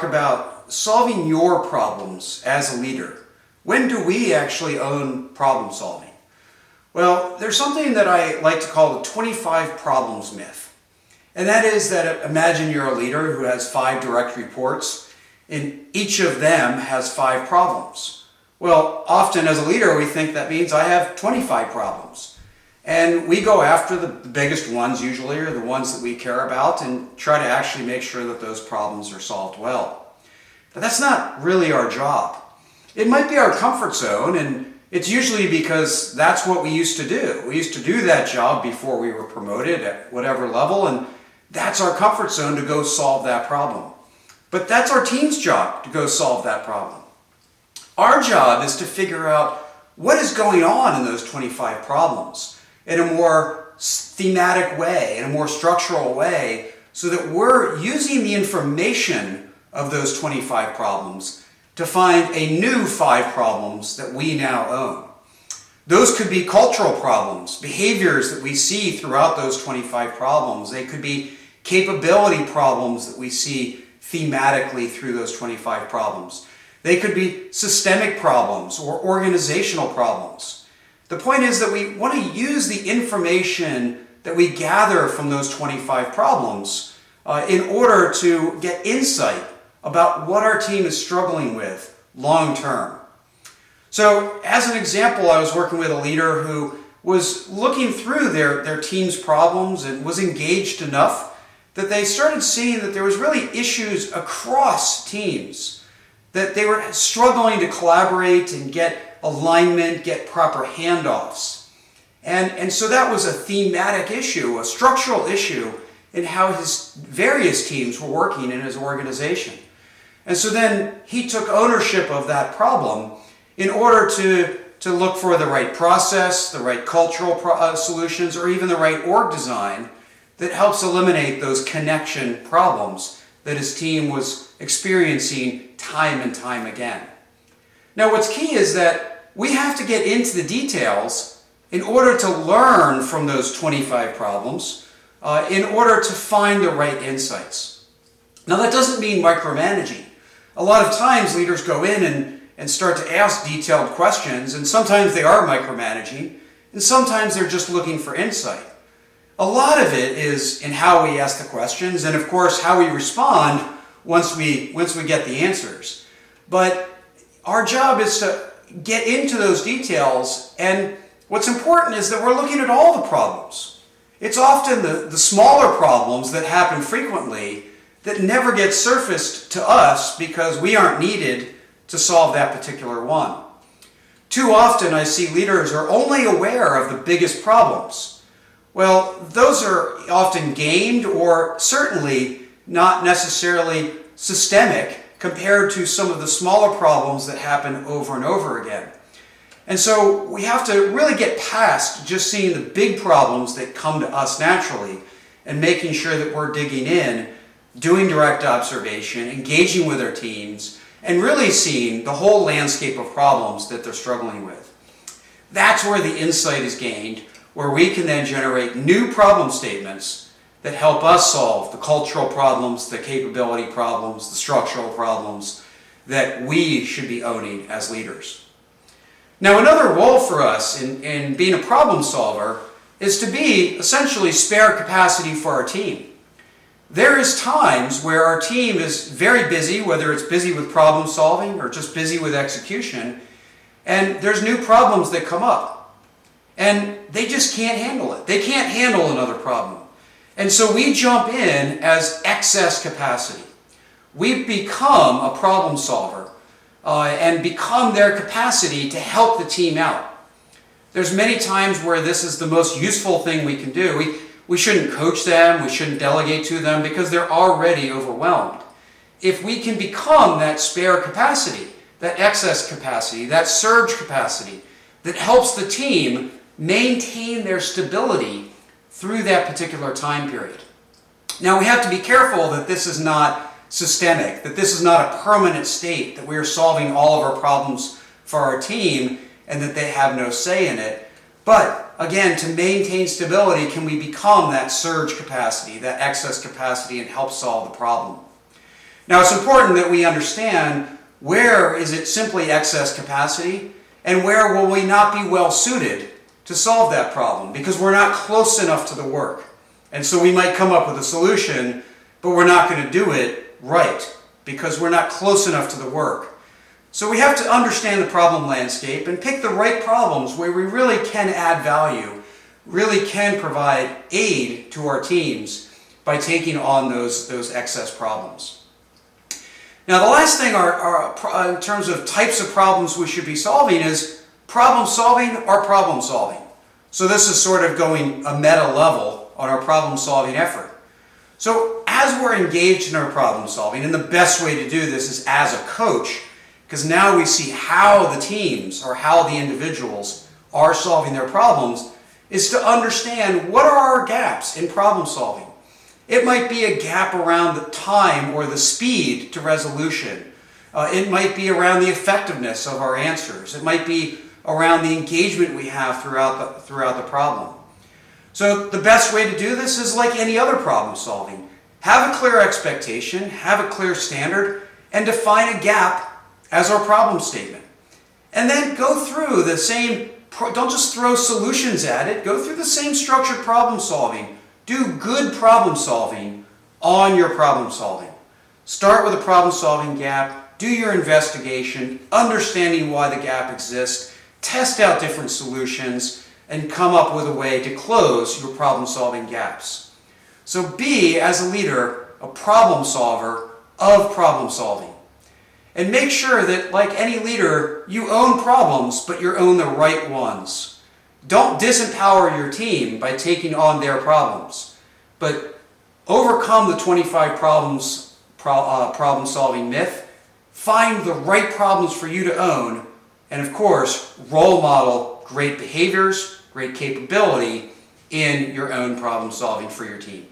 talk about solving your problems as a leader. When do we actually own problem solving? Well, there's something that I like to call the 25 problems myth. And that is that imagine you're a leader who has 5 direct reports and each of them has 5 problems. Well, often as a leader we think that means I have 25 problems. And we go after the biggest ones usually, or the ones that we care about, and try to actually make sure that those problems are solved well. But that's not really our job. It might be our comfort zone, and it's usually because that's what we used to do. We used to do that job before we were promoted at whatever level, and that's our comfort zone to go solve that problem. But that's our team's job to go solve that problem. Our job is to figure out what is going on in those 25 problems in a more thematic way, in a more structural way, so that we're using the information of those 25 problems to find a new 5 problems that we now own. Those could be cultural problems, behaviors that we see throughout those 25 problems. They could be capability problems that we see thematically through those 25 problems. They could be systemic problems or organizational problems. The point is that we want to use the information that we gather from those 25 problems in order to get insight about what our team is struggling with long term. So as an example, I was working with a leader who was looking through their team's problems and was engaged enough that they started seeing that there was really issues across teams, that they were struggling to collaborate and get alignment, get proper handoffs. And so that was a thematic issue, a structural issue in how his various teams were working in his organization. And so then he took ownership of that problem in order to look for the right process, the right cultural solutions, or even the right org design that helps eliminate those connection problems that his team was experiencing time and time again. Now what's key is that we have to get into the details in order to learn from those 25 problems, in order to find the right insights. Now that doesn't mean micromanaging. A lot of times leaders go in and start to ask detailed questions, and sometimes they are micromanaging, and sometimes they're just looking for insight. A lot of it is in how we ask the questions, and of course how we respond once we get the answers. But our job is to get into those details, and what's important is that we're looking at all the problems. It's often the smaller problems that happen frequently that never get surfaced to us because we aren't needed to solve that particular one. Too often I see leaders are only aware of the biggest problems. Well, those are often gamed or certainly not necessarily systemic compared to some of the smaller problems that happen over and over again. And so we have to really get past just seeing the big problems that come to us naturally and making sure that we're digging in, doing direct observation, engaging with our teams, and really seeing the whole landscape of problems that they're struggling with. That's where the insight is gained, where we can then generate new problem statements that help us solve the cultural problems, the capability problems, the structural problems that we should be owning as leaders. Now another role for us in being a problem solver is to be essentially spare capacity for our team. There is times where our team is very busy, whether it's busy with problem solving or just busy with execution, and there's new problems that come up. And they just can't handle it. They can't handle another problem. And so we jump in as excess capacity. We become a problem solver and become their capacity to help the team out. There's many times where this is the most useful thing we can do. We shouldn't coach them, we shouldn't delegate to them because they're already overwhelmed. If we can become that spare capacity, that excess capacity, that surge capacity that helps the team maintain their stability through that particular time period. Now we have to be careful that this is not systemic, that this is not a permanent state, that we are solving all of our problems for our team and that they have no say in it. But again, to maintain stability, can we become that surge capacity, that excess capacity, and help solve the problem? Now, it's important that we understand where is it simply excess capacity and where will we not be well suited to solve that problem because we're not close enough to the work. And so we might come up with a solution, but we're not going to do it right because we're not close enough to the work. So we have to understand the problem landscape and pick the right problems where we really can add value, really can provide aid to our teams by taking on those excess problems. Now, the last thing in terms of types of problems we should be solving is problem solving or problem solving. So this is sort of going a meta level on our problem solving effort. So as we're engaged in our problem solving, and the best way to do this is as a coach, because now we see how the teams or how the individuals are solving their problems, is to understand what are our gaps in problem solving. It might be a gap around the time or the speed to resolution. It might be around the effectiveness of our answers. It might be around the engagement we have throughout the problem. So the best way to do this is like any other problem solving. Have a clear expectation, have a clear standard, and define a gap as our problem statement. And then go through the same, don't just throw solutions at it, go through the same structured problem solving. Do good problem solving on your problem solving. Start with a problem solving gap, do your investigation, understanding why the gap exists, test out different solutions, and come up with a way to close your problem solving gaps. So be, as a leader, a problem solver of problem solving. And make sure that, like any leader, you own problems, but you own the right ones. Don't disempower your team by taking on their problems, but overcome the 25 problem solving myth, find the right problems for you to own, and of course, role model great behaviors, great capability in your own problem solving for your team.